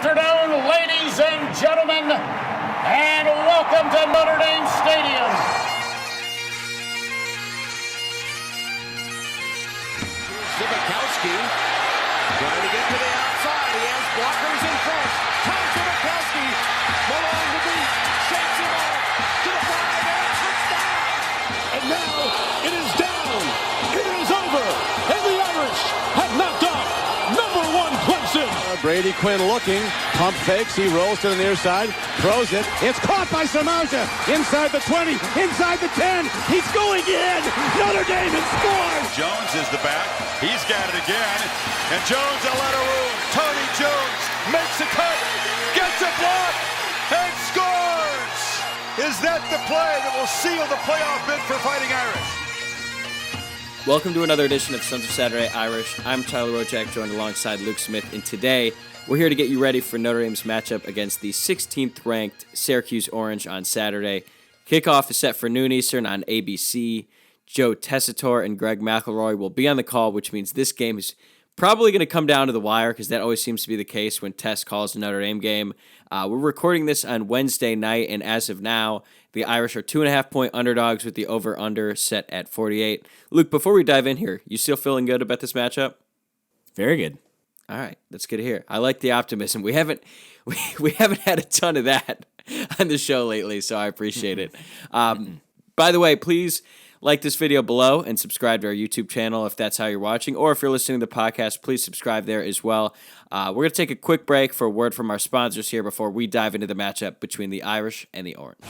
afternoon, ladies and gentlemen, and welcome to Notre Dame Stadium. Zibikowski trying to get to the outside. He has blockers in front. Tom Zibikowski, Malone the beat, shakes him off to the 5 and a touchdown. And now it is down. It is over. And the Irish have knocked off number 1 Clemson. Brady Quinn looking, pump fakes, he rolls to the near side, throws it, it's caught by Samaja, inside the 20, inside the 10, he's going in, Notre Dame has scored! Jones is the back, he's got it again, and Jones a lot of room, Tony Jones makes a cut, gets a block, and scores! Is that the play that will seal the playoff bid for Fighting Irish? Welcome to another edition of Sons of Saturday Irish. I'm Tyler Rojak, joined alongside Luke Smith, and today we're here to get you ready for Notre Dame's matchup against the 16th ranked Syracuse Orange on Saturday. Kickoff is set for noon Eastern on ABC. Joe Tessitore and Greg McElroy will be on the call, which means this game is probably going to come down to the wire because that always seems to be the case when Tess calls a Notre Dame game. We're recording this on Wednesday night, and as of now, the Irish are 2.5-point underdogs with the over-under set at 48. Luke, before we dive in here, you still feeling good about this matchup? Very good. All right, that's good to hear. I like the optimism. We haven't had a ton of that on the show lately, so I appreciate it. By the way, please like this video below and subscribe to our YouTube channel if that's how you're watching, or if you're listening to the podcast, please subscribe there as well. We're going to take a quick break for a word from our sponsors here before we dive into the matchup between the Irish and the Orange.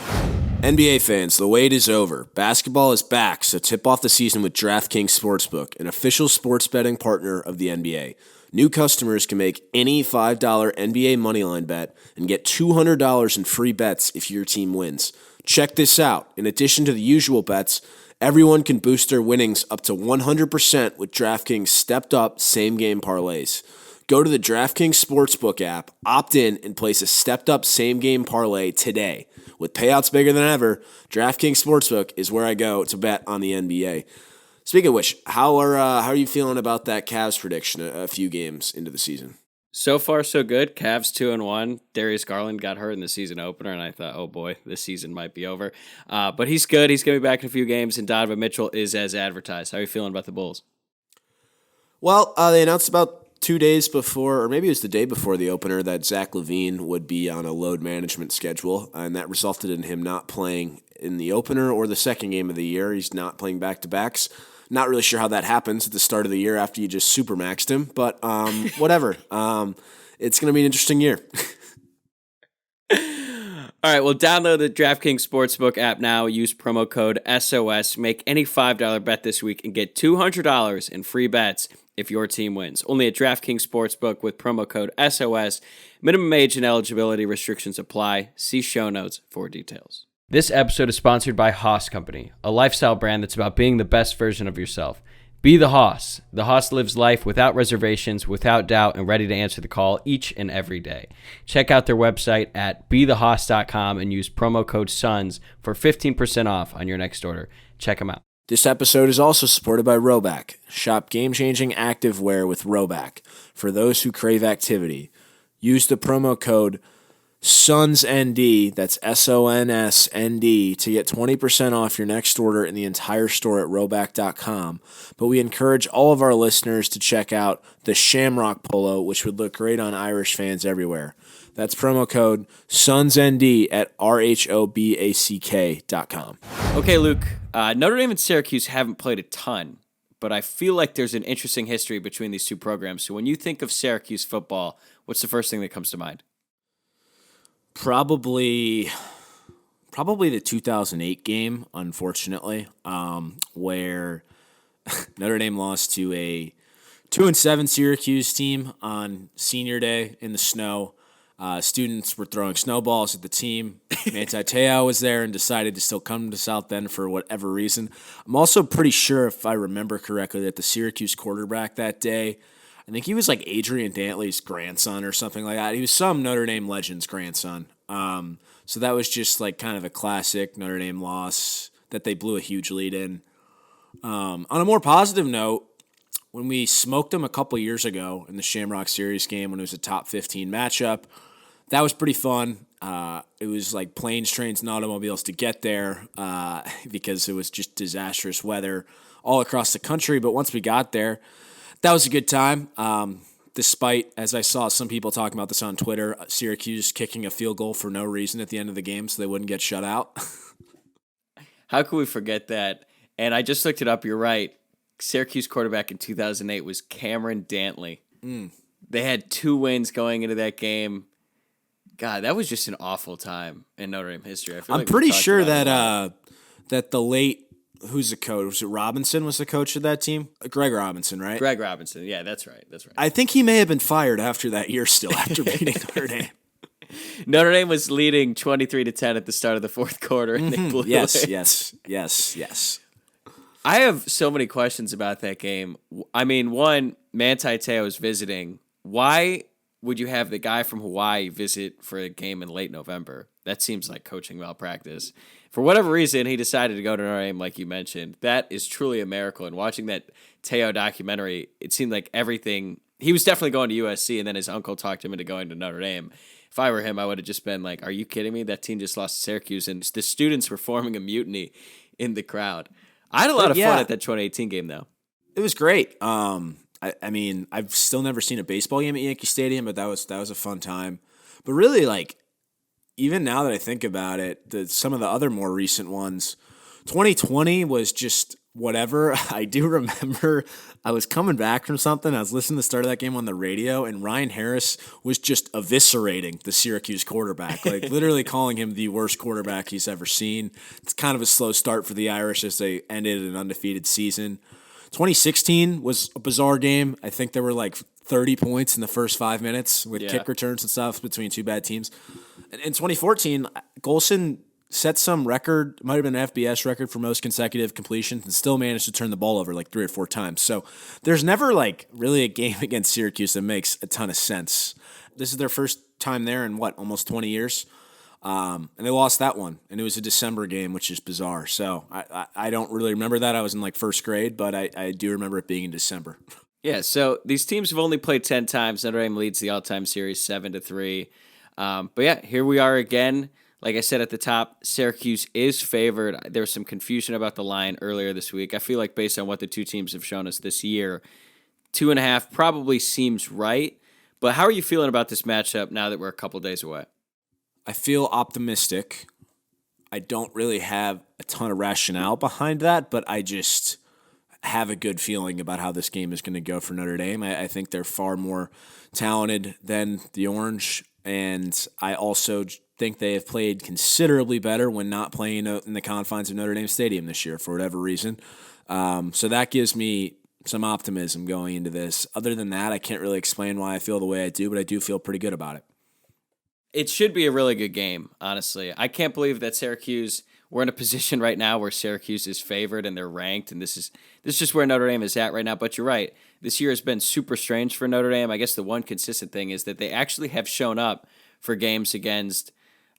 NBA fans, the wait is over. Basketball is back, so tip off the season with DraftKings Sportsbook, an official sports betting partner of the NBA. New customers can make any $5 NBA moneyline bet and get $200 in free bets if your team wins. Check this out. In addition to the usual bets, everyone can boost their winnings up to 100% with DraftKings stepped-up same-game parlays. Go to the DraftKings Sportsbook app, opt in, and place a stepped-up same-game parlay today. With payouts bigger than ever, DraftKings Sportsbook is where I go to bet on the NBA. Speaking of which, how are you feeling about that Cavs prediction a few games into the season? So far, so good. Cavs 2-1. Darius Garland got hurt in the season opener, and I thought, oh boy, this season might be over. But he's good. He's going to be back in a few games, and Donovan Mitchell is as advertised. How are you feeling about the Bulls? Well, they announced about 2 days before, or maybe it was the day before the opener, that Zach LaVine would be on a load management schedule, and that resulted in him not playing in the opener or the second game of the year. He's not playing back-to-backs. Not really sure how that happens at the start of the year after you just supermaxed him, but whatever. It's going to be an interesting year. All right, well, download the DraftKings Sportsbook app now. Use promo code SOS. Make any $5 bet this week and get $200 in free bets if your team wins. Only at DraftKings Sportsbook with promo code SOS. Minimum age and eligibility restrictions apply. See show notes for details. This episode is sponsored by Haas Company, a lifestyle brand that's about being the best version of yourself. Be the Haas. The Haas lives life without reservations, without doubt, and ready to answer the call each and every day. Check out their website at bethehaas.com and use promo code SONS for 15% off on your next order. Check them out. This episode is also supported by Roback. Shop game-changing active wear with Roback for those who crave activity. Use the promo code SONSND, that's SONSND, to get 20% off your next order in the entire store at Roback.com. But we encourage all of our listeners to check out the Shamrock Polo, which would look great on Irish fans everywhere. That's promo code SONSND at RHOBACK.com. Okay, Luke, Notre Dame and Syracuse haven't played a ton, but I feel like there's an interesting history between these two programs. So when you think of Syracuse football, what's the first thing that comes to mind? Probably the 2008 game, unfortunately, where Notre Dame lost to a 2-7 Syracuse team on senior day in the snow. Students were throwing snowballs at the team. Manti Te'o was there and decided to still come to South Bend for whatever reason. I'm also pretty sure, if I remember correctly, that the Syracuse quarterback that day, I think he was like Adrian Dantley's grandson or something like that. He was some Notre Dame legend's grandson. So that was just like kind of a classic Notre Dame loss that they blew a huge lead in. On a more positive note, when we smoked them a couple years ago in the Shamrock Series game when it was a top 15 matchup. That was pretty fun. It was like planes, trains, and automobiles to get there because it was just disastrous weather all across the country. But once we got there, that was a good time. Despite, as I saw some people talking about this on Twitter, Syracuse kicking a field goal for no reason at the end of the game so they wouldn't get shut out. How could we forget that? And I just looked it up. You're right. Syracuse quarterback in 2008 was Cameron Dantley. They had 2 wins going into that game. God, that was just an awful time in Notre Dame history. I'm pretty sure that that the late, who's the coach? Was it Robinson was the coach of that team? Greg Robinson, right? Greg Robinson. Yeah, that's right. That's right. I think he may have been fired after that year still after beating Notre Dame. Notre Dame was leading 23-10 at the start of the fourth quarter, and they blew it. Yes. I have so many questions about that game. I mean, one, Manti Te'o's visiting. Why would you have the guy from Hawaii visit for a game in late November? That seems like coaching malpractice. For whatever reason, he decided to go to Notre Dame, like you mentioned. That is truly a miracle. And watching that Te'o documentary, it seemed like everything. He was definitely going to USC, and then his uncle talked him into going to Notre Dame. If I were him, I would have just been like, are you kidding me? That team just lost to Syracuse, and the students were forming a mutiny in the crowd. I had a lot of fun at that 2018 game, though. It was great. I mean, I've still never seen a baseball game at Yankee Stadium, but that was a fun time. But really, like, even now that I think about it, some of the other more recent ones, 2020 was just whatever. I do remember I was coming back from something. I was listening to the start of that game on the radio, and Ryan Harris was just eviscerating the Syracuse quarterback, like literally calling him the worst quarterback he's ever seen. It's kind of a slow start for the Irish as they ended an undefeated season. 2016 was a bizarre game. I think there were like 30 points in the first 5 minutes with kick returns and stuff between 2 bad teams. In 2014, Golson set some record, might have been an FBS record for most consecutive completions, and still managed to turn the ball over like 3 or 4 times. So there's never like really a game against Syracuse that makes a ton of sense. This is their first time there in almost 20 years. And they lost that one, and it was a December game, which is bizarre. So I don't really remember that. I was in like first grade, but I do remember it being in December. Yeah, so these teams have only played 10 times. Notre Dame leads the all-time series 7-3. But yeah, here we are again. Like I said at the top, Syracuse is favored. There was some confusion about the line earlier this week. I feel like based on what the two teams have shown us this year, 2.5 probably seems right. But how are you feeling about this matchup now that we're a couple days away? I feel optimistic. I don't really have a ton of rationale behind that, but I just have a good feeling about how this game is going to go for Notre Dame. I think they're far more talented than the Orange, and I also think they have played considerably better when not playing in the confines of Notre Dame Stadium this year for whatever reason. So that gives me some optimism going into this. Other than that, I can't really explain why I feel the way I do, but I do feel pretty good about it. It should be a really good game, honestly. I can't believe that Syracuse, we're in a position right now where Syracuse is favored and they're ranked, and this is just where Notre Dame is at right now. But you're right. This year has been super strange for Notre Dame. I guess the one consistent thing is that they actually have shown up for games against,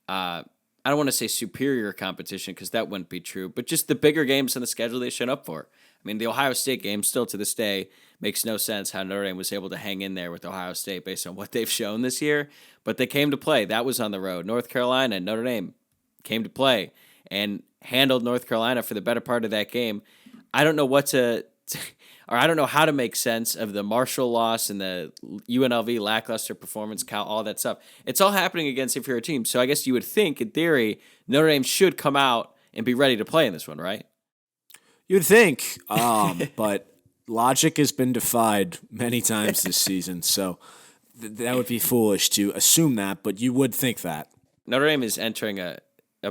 I don't want to say superior competition because that wouldn't be true, but just the bigger games on the schedule they've shown up for. I mean, the Ohio State game still to this day makes no sense how Notre Dame was able to hang in there with Ohio State based on what they've shown this year, but they came to play. That was on the road. North Carolina and Notre Dame came to play and handled North Carolina for the better part of that game. I don't know I don't know how to make sense of the Marshall loss and the UNLV lackluster performance, all that stuff. It's all happening against inferior teams. So I guess you would think, in theory, Notre Dame should come out and be ready to play in this one, right? You'd think, but logic has been defied many times this season, so that would be foolish to assume that, but you would think that. Notre Dame is entering a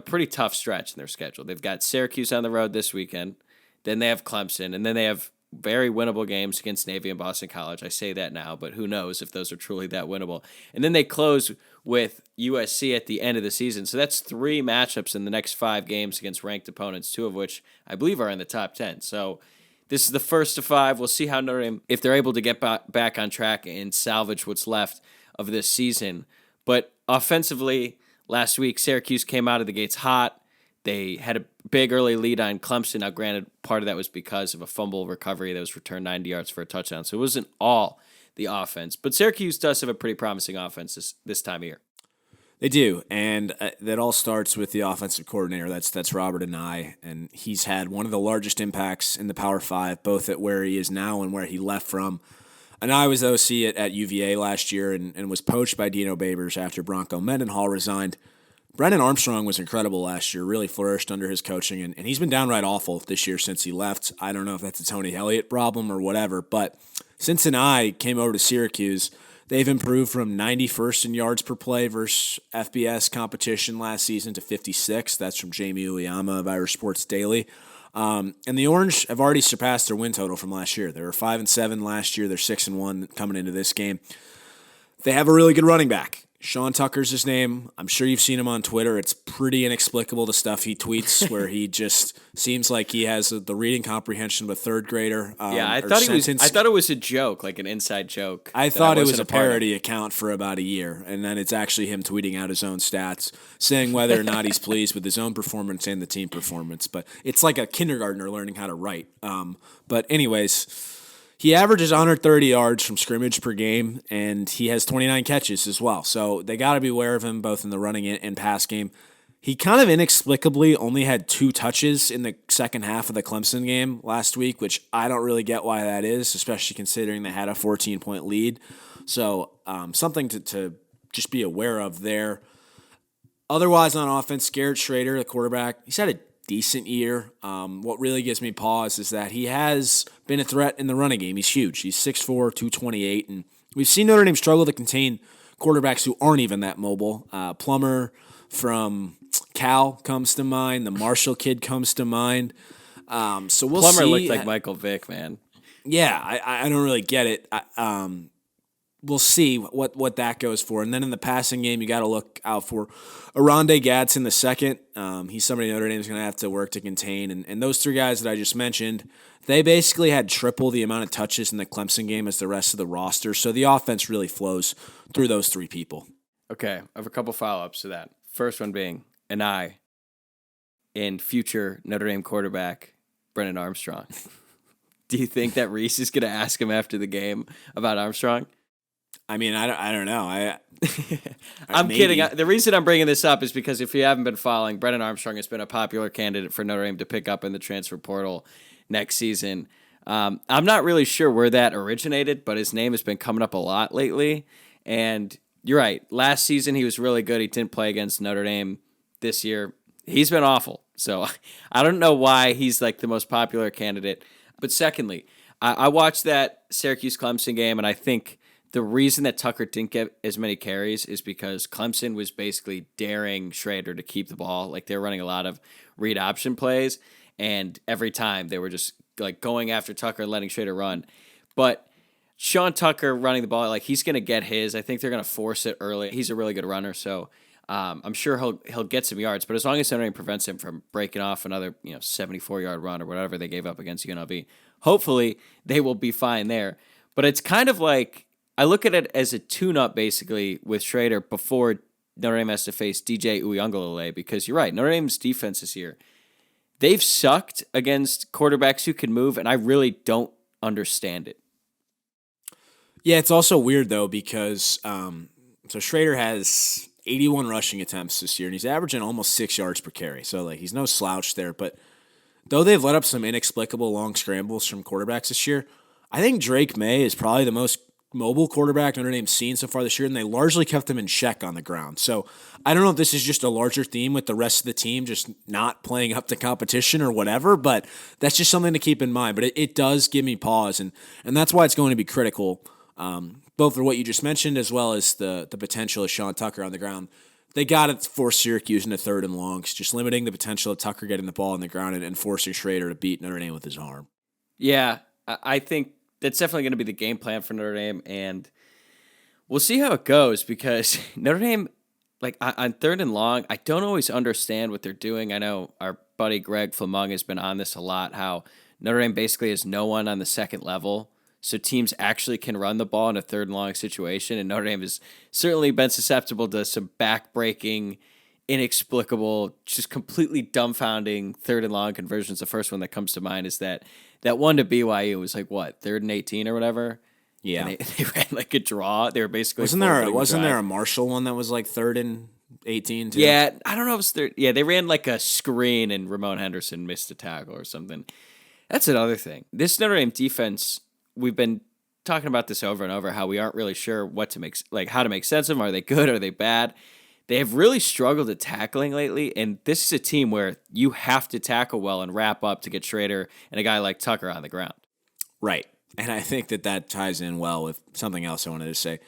pretty tough stretch in their schedule. They've got Syracuse on the road this weekend, then they have Clemson, and then they have very winnable games against Navy and Boston College. I say that now, but who knows if those are truly that winnable. And then they close with USC at the end of the season. So that's 3 matchups in the next 5 games against ranked opponents, 2 of which I believe are in the top 10. So this is the first of 5. We'll see how Notre Dame, if they're able to get back on track and salvage what's left of this season. But offensively, last week, Syracuse came out of the gates hot. they had a big early lead on Clemson. Now, granted, part of that was because of a fumble recovery that was returned 90 yards for a touchdown. So it wasn't all the offense. But Syracuse does have a pretty promising offense this time of year. They do, and that all starts with the offensive coordinator. That's Robert Anae, and he's had one of the largest impacts in the Power 5, both at where he is now and where he left from. Anae was OC at UVA last year and was poached by Dino Babers after Bronco Mendenhall resigned. Brennan Armstrong was incredible last year, really flourished under his coaching, and he's been downright awful this year since he left. I don't know if that's a Tony Elliott problem or whatever, but since Anae came over to Syracuse, they've improved from 91st in yards per play versus FBS competition last season to 56th. That's from Jamie Uyama of Irish Sports Daily. And the Orange have already surpassed their win total from last year. They were 5-7 last year. They're 6-1 coming into this game. They have a really good running back. Sean Tucker's his name. I'm sure you've seen him on Twitter. It's pretty inexplicable, the stuff he tweets, where he just seems like he has the reading comprehension of a third grader. I thought it was a joke, like an inside joke. I thought it was a parody account for about a year, and then it's actually him tweeting out his own stats, saying whether or not he's pleased with his own performance and the team performance. But it's like a kindergartner learning how to write. But anyways, he averages 130 yards from scrimmage per game, and he has 29 catches as well. So they got to be aware of him both in the running and pass game. He kind of inexplicably only had 2 touches in the second half of the Clemson game last week, which I don't really get why that is, especially considering they had a 14-point lead. So something to just be aware of there. Otherwise on offense, Garrett Schrader, the quarterback, he's had a decent year. What really gives me pause is that he has been a threat in the running game. He's huge. He's 6'4", 228, and we've seen Notre Dame struggle to contain quarterbacks who aren't even that mobile. Plummer from Cal comes to mind. The Marshall kid comes to mind. So we'll see. Plummer looked like Michael Vick, man. Yeah, I don't really get it. We'll see what that goes for. And then in the passing game, you got to look out for Aronde Gadsden the second. He's somebody Notre Dame is going to have to work to contain. And those 3 guys that I just mentioned, they basically had triple the amount of touches in the Clemson game as the rest of the roster. So the offense really flows through those 3 people. Okay, I have a couple follow-ups to that. First one being Anae and future Notre Dame quarterback Brennan Armstrong. Do you think that Reese is going to ask him after the game about Armstrong? I mean, I don't know. I'm kidding. The reason I'm bringing this up is because if you haven't been following, Brennan Armstrong has been a popular candidate for Notre Dame to pick up in the transfer portal next season. I'm not really sure where that originated, but his name has been coming up a lot lately. And you're right. Last season, he was really good. He didn't play against Notre Dame. This year, he's been awful. So I don't know why he's like the most popular candidate. But secondly, I watched that Syracuse-Clemson game, and I think the reason that Tucker didn't get as many carries is because Clemson was basically daring Schrader to keep the ball. Like, they're running a lot of read option plays, and every time they were just like going after Tucker and letting Schrader run. But Sean Tucker running the ball, like, he's going to get his. I think they're going to force it early. He's a really good runner, so I'm sure he'll get some yards. But as long as Notre Dame prevents him from breaking off another 74-yard run or whatever they gave up against UNLV, hopefully they will be fine there. But it's kind of like, I look at it as a tune-up, basically, with Schrader before Notre Dame has to face DJ Uiagalelei, because you're right, Notre Dame's defense this year, they've sucked against quarterbacks who can move, and I really don't understand it. Yeah, it's also weird, though, because so Schrader has 81 rushing attempts this year, and he's averaging almost 6 yards per carry, so like he's no slouch there. But though they've let up some inexplicable long scrambles from quarterbacks this year, I think Drake May is probably the most mobile quarterback Notre Dame's seen so far this year, and they largely kept him in check on the ground. So I don't know if this is just a larger theme with the rest of the team just not playing up to competition or whatever, but that's just something to keep in mind. But it does give me pause, and that's why it's going to be critical, both for what you just mentioned as well as the potential of Sean Tucker on the ground. They got to force Syracuse into 3rd and longs, just limiting the potential of Tucker getting the ball on the ground and forcing Schrader to beat Notre Dame with his arm. Yeah, I think that's definitely going to be the game plan for Notre Dame, and we'll see how it goes, because Notre Dame, like on 3rd and long, I don't always understand what they're doing. I know our buddy Greg Flamung has been on this a lot, how Notre Dame basically has no one on the second level, so teams actually can run the ball in a 3rd and long situation, and Notre Dame has certainly been susceptible to some back-breaking inexplicable, just completely dumbfounding 3rd and long conversions. The first one that comes to mind is that one to BYU was like, what, 3rd and 18 or whatever? Yeah. And they ran like a draw. They were basically Wasn't there a Marshall one that was like 3rd and 18 too? Yeah, I don't know if it was 3rd. Yeah, they ran like a screen and Ramon Henderson missed a tackle or something. That's another thing. This Notre Dame defense, we've been talking about this over and over, how we aren't really sure how to make sense of them. Are they good? Are they bad? They have really struggled at tackling lately, and this is a team where you have to tackle well and wrap up to get Schrader and a guy like Tucker on the ground. Right. And I think that ties in well with something else I wanted to say.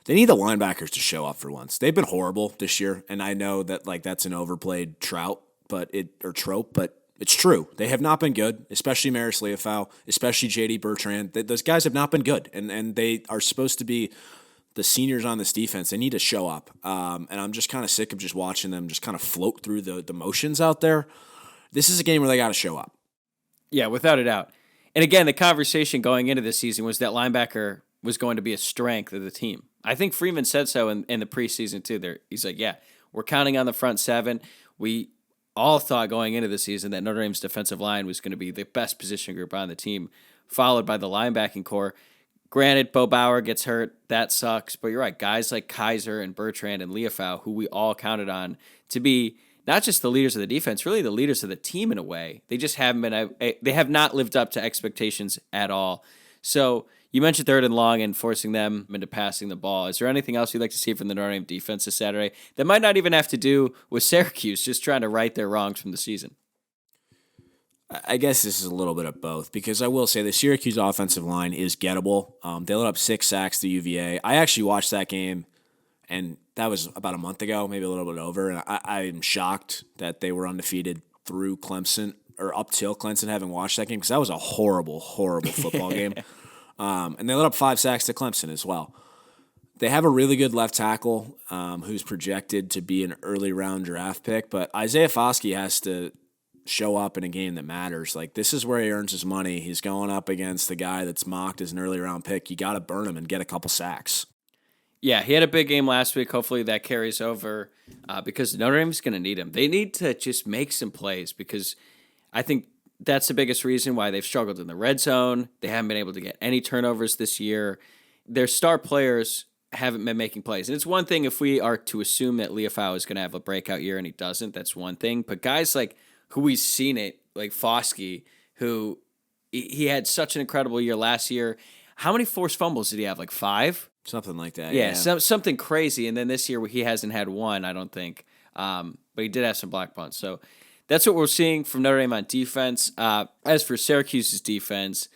They need the linebackers to show up for once. They've been horrible this year, and I know that that's an overplayed trope, but it's true. They have not been good, especially Maris Leofau, especially J.D. Bertrand. Those guys have not been good, and they are supposed to be the seniors on this defense. They need to show up, and I'm just kind of sick of just watching them just kind of float through the motions out there. This is a game where they got to show up. Yeah, without a doubt. And again, the conversation going into this season was that linebacker was going to be a strength of the team. I think Freeman said so in the preseason too. He's like, yeah, we're counting on the front seven. We all thought going into the season that Notre Dame's defensive line was going to be the best position group on the team, followed by the linebacking core. Granted, Bo Bauer gets hurt. That sucks. But you're right. Guys like Kaiser and Bertrand and Leofau, who we all counted on to be not just the leaders of the defense, really the leaders of the team in a way. They just haven't been. They have not lived up to expectations at all. So you mentioned 3rd and long and forcing them into passing the ball. Is there anything else you'd like to see from the Notre Dame defense this Saturday that might not even have to do with Syracuse, just trying to right their wrongs from the season? I guess this is a little bit of both, because I will say the Syracuse offensive line is gettable. They let up 6 sacks to UVA. I actually watched that game, and that was about a month ago, maybe a little bit over, and I am shocked that they were undefeated through Clemson, or up till Clemson, having watched that game, because that was a horrible, horrible football game. And they let up 5 sacks to Clemson as well. They have a really good left tackle who's projected to be an early round draft pick, but Isaiah Foskey has to show up in a game that matters. Like, this is where he earns his money. He's going up against the guy that's mocked as an early round pick. You got to burn him and get a couple sacks. Yeah, he had a big game last week. Hopefully that carries over because Notre Dame's going to need him. They need to just make some plays, because I think that's the biggest reason why they've struggled in the red zone. They haven't been able to get any turnovers this year. Their star players haven't been making plays. And it's one thing if we are to assume that Leofau is going to have a breakout year and he doesn't. That's one thing. But guys like who we've seen it, like Foskey, who he had such an incredible year last year. How many forced fumbles did he have? Like 5? Something like that. Yeah. Something crazy. And then this year he hasn't had one, I don't think. But he did have some block punts. So that's what we're seeing from Notre Dame on defense. As for Syracuse's defense,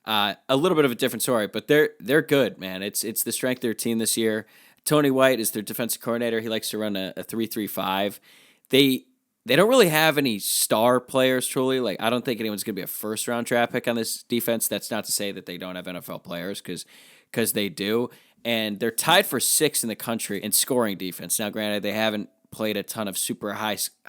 a little bit of a different story, but they're good, man. It's the strength of their team this year. Tony White is their defensive coordinator. He likes to run a 3-3-5. They don't really have any star players, truly. Like, I don't think anyone's going to be a first-round draft pick on this defense. That's not to say that they don't have NFL players, because they do. And they're tied for 6th in the country in scoring defense. Now, granted, they haven't played a ton of super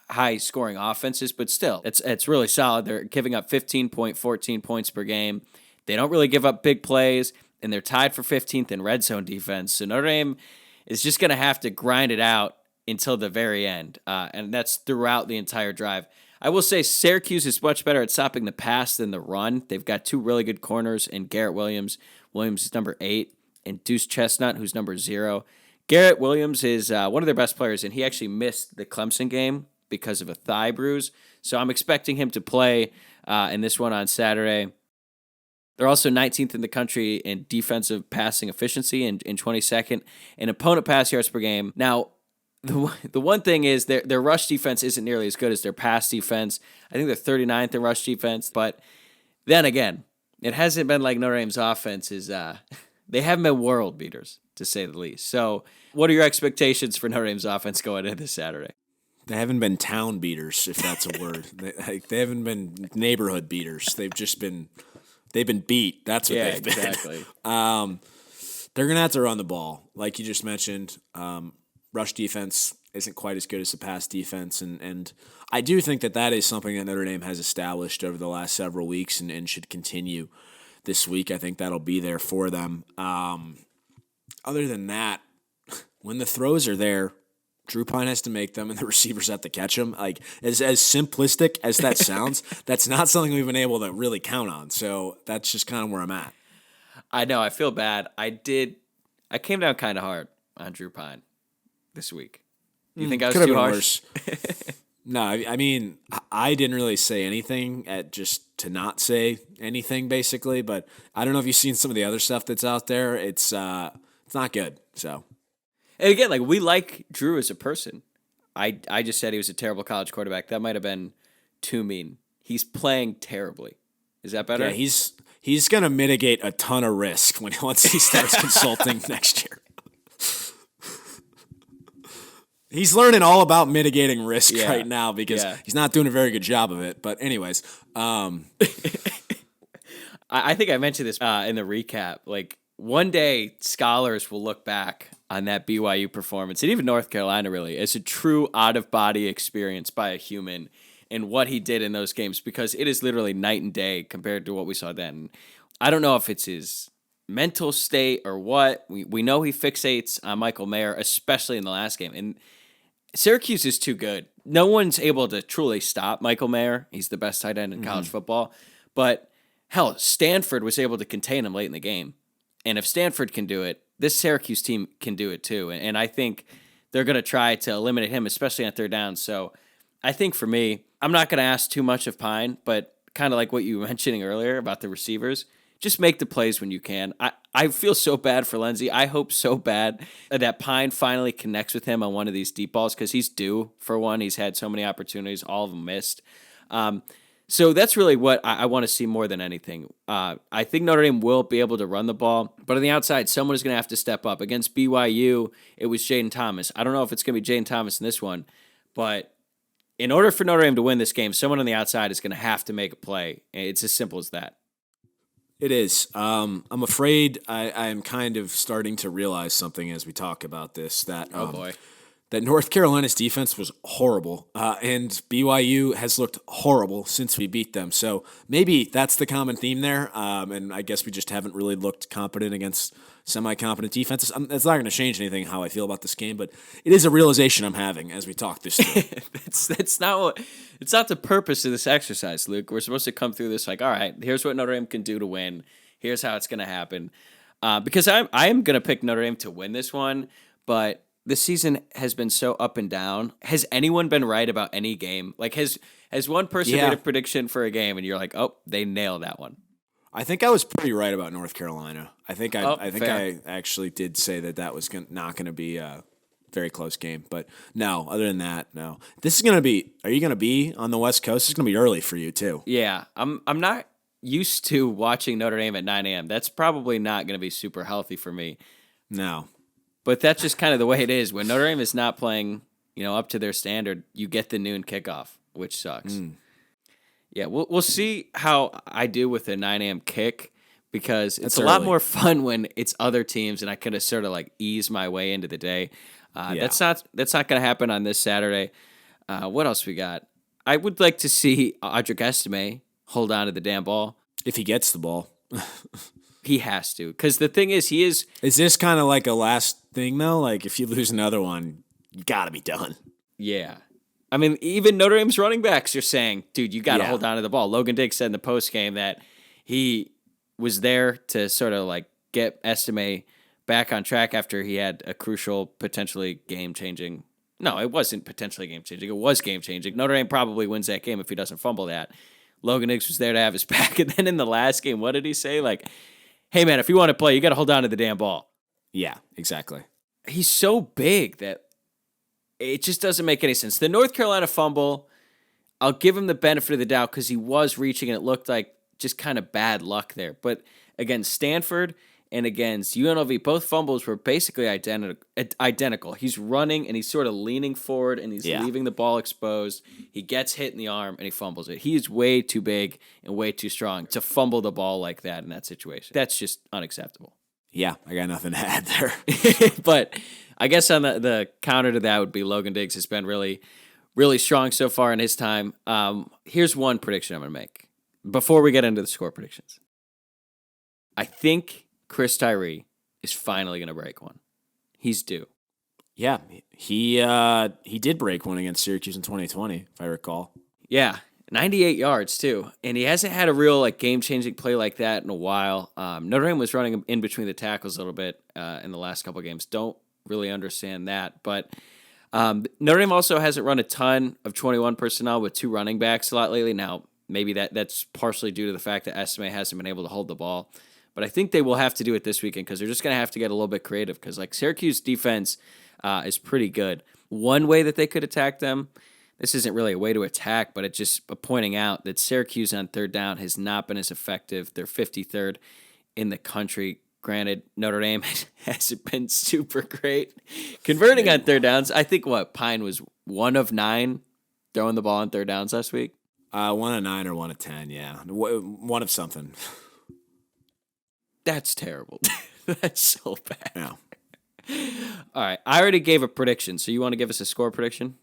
high-scoring offenses, but still, it's really solid. They're giving up 15.14 points per game. They don't really give up big plays, and they're tied for 15th in red zone defense. So Notre Dame is just going to have to grind it out until the very end, and that's throughout the entire drive. I will say Syracuse is much better at stopping the pass than the run. They've got 2 really good corners in Garrett Williams. Williams is number 8, and Deuce Chestnut, who's number 0. Garrett Williams is one of their best players, and he actually missed the Clemson game because of a thigh bruise. So I'm expecting him to play in this one on Saturday. They're also 19th in the country in defensive passing efficiency and 22nd in opponent pass yards per game. Now, the one thing is their rush defense isn't nearly as good as their pass defense. I think they're 39th in rush defense. But then again, it hasn't been like Notre Dame's offense is they haven't been world beaters, to say the least. So what are your expectations for Notre Dame's offense going into this Saturday? They haven't been town beaters, if that's a word. They haven't been neighborhood beaters. They've been beat. That's what they've been. Exactly. They're going to have to run the ball. Like you just mentioned, rush defense isn't quite as good as the pass defense. And I do think that is something that Notre Dame has established over the last several weeks and should continue this week. I think that'll be there for them. Other than that, when the throws are there, Drew Pine has to make them, and the receivers have to catch them. Like, as simplistic as that sounds, that's not something we've been able to really count on. So that's just kind of where I'm at. I know. I feel bad. I came down kind of hard on Drew Pine this week. You think I was Could have too been harsh? worse. No, I mean, I didn't really say anything just to not say anything, basically. But I don't know if you've seen some of the other stuff that's out there. It's not good. So, And again, like, we like Drew as a person. I just said he was a terrible college quarterback. That might have been too mean. He's playing terribly. Is that better? yeah, he's gonna mitigate a ton of risk once he starts consulting next year. He's learning all about mitigating risk right now because he's not doing a very good job of it. But anyways, I think I mentioned this in the recap. Like, one day, scholars will look back on that BYU performance, and even North Carolina really, as a true out-of-body experience by a human and what he did in those games, because it is literally night and day compared to what we saw then. I don't know if it's his mental state or what. We know he fixates on Michael Mayer, especially in the last game. And Syracuse is too good. No one's able to truly stop Michael Mayer. He's the best tight end in college football. But, hell, Stanford was able to contain him late in the game. And if Stanford can do it, this Syracuse team can do it too. And I think they're going to try to eliminate him, especially on third down. So I think for me, I'm not going to ask too much of Pine, but kind of like what you were mentioning earlier about the receivers, just make the plays when you can. I feel so bad for Lindsey. I hope so bad that Pine finally connects with him on one of these deep balls because he's due for one. He's had so many opportunities, all of them missed. So that's really what I want to see more than anything. I think Notre Dame will be able to run the ball, but on the outside, someone is going to have to step up. Against BYU, it was Jaden Thomas. I don't know if it's going to be Jaden Thomas in this one, but in order for Notre Dame to win this game, someone on the outside is going to have to make a play. It's as simple as that. it is. I'm afraid I'm kind of starting to realize something as we talk about this, that Oh, boy. that North Carolina's defense was horrible, and BYU has looked horrible since we beat them. So maybe that's the common theme there, and I guess we just haven't really looked competent against semi-competent defenses. That's not going to change anything how I feel about this game, but it is a realization I'm having as we talk this through. It's not the purpose of this exercise, Luke. We're supposed to come through this like, all right, here's what Notre Dame can do to win. Here's how it's going to happen. Because I am going to pick Notre Dame to win this one, but this season has been so up and down. Has anyone been right about any game? Like, has one person made a prediction for a game and you're like, oh, they nailed that one? I think I was pretty right about North Carolina. I think fair. I actually did say that was not going to be a very close game. But no, other than that, no. This is going to be. Are you going to be on the West Coast? It's going to be early for you too. Yeah, I'm not used to watching Notre Dame at 9 a.m. That's probably not going to be super healthy for me. No. But that's just kind of the way it is. When Notre Dame is not playing, up to their standard, you get the noon kickoff, which sucks. Yeah, we'll see how I do with the 9 a.m. kick, because it's a lot more fun when it's other teams and I could have sort of like ease my way into the day. That's not going to happen on this Saturday. What else we got? I would like to see Audric Estime hold on to the damn ball. If he gets the ball. He has to, because the thing is, he is... Is this kind of like a last thing, though? Like, if you lose another one, you got to be done. Yeah. I mean, even Notre Dame's running backs are saying, dude, you got to hold on to the ball. Logan Diggs said in the postgame that he was there to sort of like get Estime back on track after he had a crucial, potentially game-changing... No, it wasn't potentially game-changing. It was game-changing. Notre Dame probably wins that game if he doesn't fumble that. Logan Diggs was there to have his back. And then in the last game, what did he say? Like, hey, man, if you want to play, you got to hold on to the damn ball. Yeah, exactly. He's so big that it just doesn't make any sense. The North Carolina fumble, I'll give him the benefit of the doubt because he was reaching and it looked like just kind of bad luck there. But against Stanford and against UNLV, both fumbles were basically identical. He's running and he's sort of leaning forward and he's leaving the ball exposed. He gets hit in the arm and he fumbles it. He is way too big and way too strong to fumble the ball like that in that situation. That's just unacceptable. Yeah, I got nothing to add there. But I guess on the counter to that would be Logan Diggs has been really, really strong so far in his time. Here's one prediction I'm going to make before we get into the score predictions. I think Chris Tyree is finally going to break one. He's due. Yeah, he did break one against Syracuse in 2020, if I recall. Yeah, 98 yards too, and he hasn't had a real game-changing play like that in a while. Notre Dame was running him in between the tackles a little bit in the last couple of games. Don't really understand that, but Notre Dame also hasn't run a ton of 21 personnel with 2 running backs a lot lately. Now, maybe that's partially due to the fact that SMA hasn't been able to hold the ball, but I think they will have to do it this weekend because they're just going to have to get a little bit creative because Syracuse defense is pretty good. One way that they could attack them, this isn't really a way to attack, but it's just pointing out that Syracuse on third down has not been as effective. They're 53rd in the country. Granted, Notre Dame hasn't been super great converting on third downs. I think Pine was 1 of 9 throwing the ball on third downs last week. 1 of 9 or 1 of 10, yeah. 1 of something. That's terrible. That's so bad. Yeah. All right. I already gave a prediction, so you want to give us a score prediction?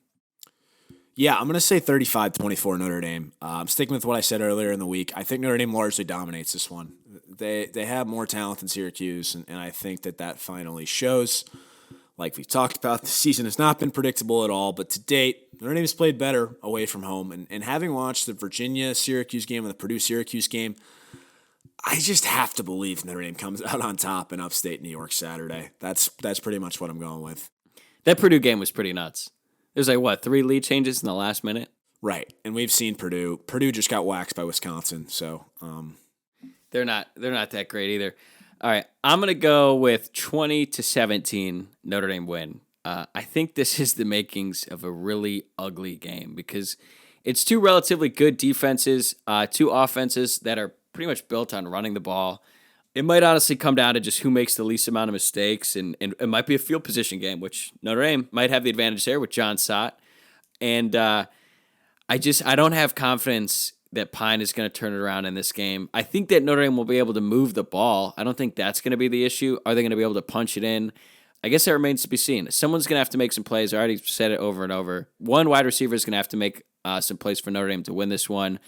Yeah, I'm going to say 35-24 Notre Dame. I'm sticking with what I said earlier in the week. I think Notre Dame largely dominates this one. They have more talent than Syracuse, and I think that finally shows. Like we've talked about, the season has not been predictable at all, but to date, Notre Dame has played better away from home. And having watched the Virginia-Syracuse game and the Purdue-Syracuse game, I just have to believe Notre Dame comes out on top in upstate New York Saturday. That's pretty much what I'm going with. That Purdue game was pretty nuts. There's 3 lead changes in the last minute? Right, and we've seen Purdue. Purdue just got waxed by Wisconsin, so they're not that great either. All right, I'm going to go with 20-17 Notre Dame win. I think this is the makings of a really ugly game because it's 2 relatively good defenses, 2 offenses that are pretty much built on running the ball. It might honestly come down to just who makes the least amount of mistakes, and it might be a field position game, which Notre Dame might have the advantage there with John Sott. And I don't have confidence that Pine is going to turn it around in this game. I think that Notre Dame will be able to move the ball. I don't think that's going to be the issue. Are they going to be able to punch it in? I guess that remains to be seen. Someone's going to have to make some plays. I already said it over and over. One wide receiver is going to have to make some plays for Notre Dame to win this one.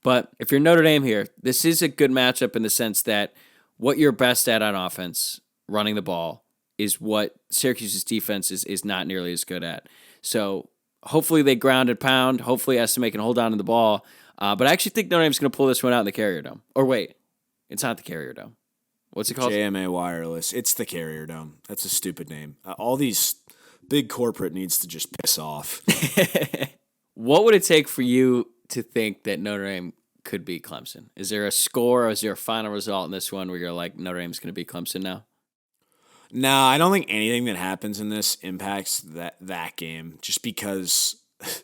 But if you're Notre Dame here, this is a good matchup in the sense that what you're best at on offense, running the ball, is what Syracuse's defense is not nearly as good at. So hopefully they ground and pound. Hopefully SMA can hold on to the ball. But I actually think Notre Dame's going to pull this one out in the Carrier Dome. Or wait, it's not the Carrier Dome. What's it called? JMA Wireless. It's the Carrier Dome. That's a stupid name. All these big corporate needs to just piss off. What would it take for you to think that Notre Dame could beat Clemson? Is there a score or is there a final result in this one where you're like, Notre Dame's going to beat Clemson now? No, I don't think anything that happens in this impacts that game just because,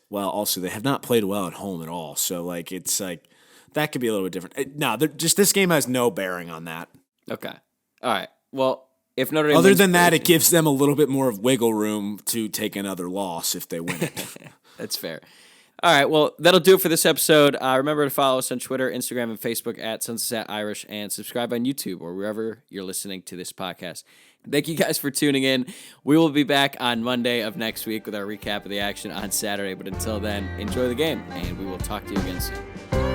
well, also they have not played well at home at all. So, that could be a little bit different. No, this game has no bearing on that. Okay. All right. Well, if Notre Dame other than that, it gives them a little bit more of wiggle room to take another loss if they win it. That's fair. All right, well, that'll do it for this episode. Remember to follow us on Twitter, Instagram, and Facebook at Sunset Irish, and subscribe on YouTube or wherever you're listening to this podcast. Thank you guys for tuning in. We will be back on Monday of next week with our recap of the action on Saturday. But until then, enjoy the game, and we will talk to you again soon.